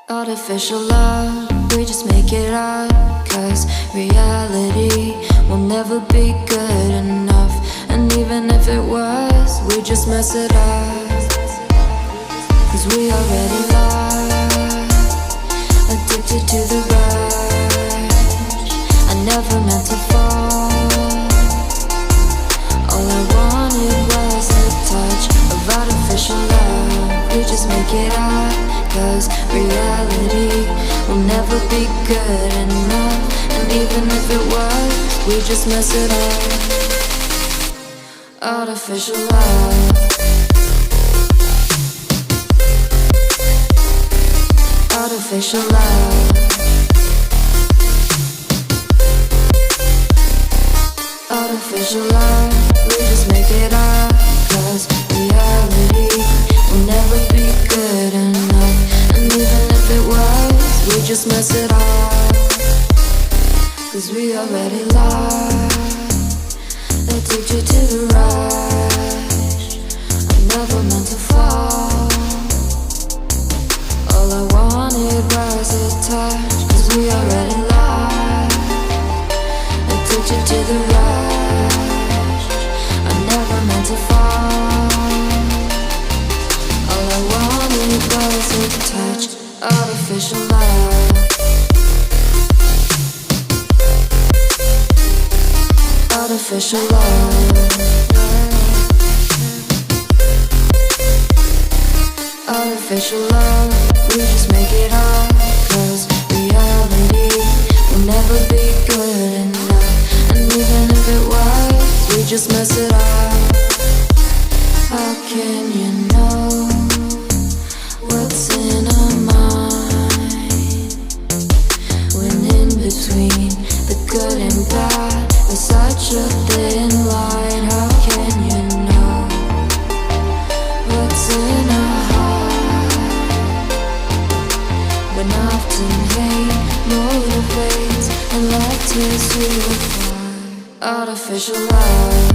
Artificial love, we just make it up, 'cause reality will never be good enough. And even if it was, we just mess it up, 'cause we already lost, addicted to the rush. I never meant to fall. All I wanted was a touch of artificial love. We just make it up, 'cause reality will never be good enough. And even if it was, we just mess it up. Artificial love. Artificial love. Artificial love. We just make it up, 'cause reality will never be good enough. And even if it was, we just mess it up, 'cause we already lost, addicted to the rush. I never meant to fall. All I wanted was a touch, 'cause we already lost, addicted to the rush. I never meant to fall. All I wanted was a touch. Artificial love. Artificial love. Artificial love. We just make it up, 'cause reality will never be good enough. And even if it was, we just mess it up. How can you know what's in our mind, when in between the good and bad there's such a thin line? How can you know what's in our heart, when often hate motivates and love tears you apart? Artificial love.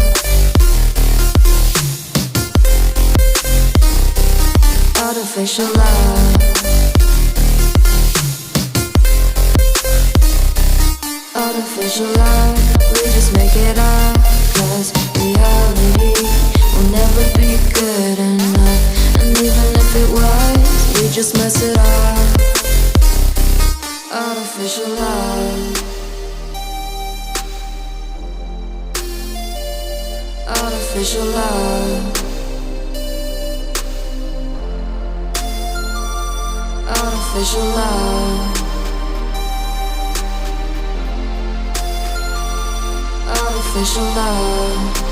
Artificial love. Artificial love. We just make it up, 'cause reality will never be good enough. And even if it was, we just mess it up. Artificial love. Artificial love. Artificial love. Artificial love.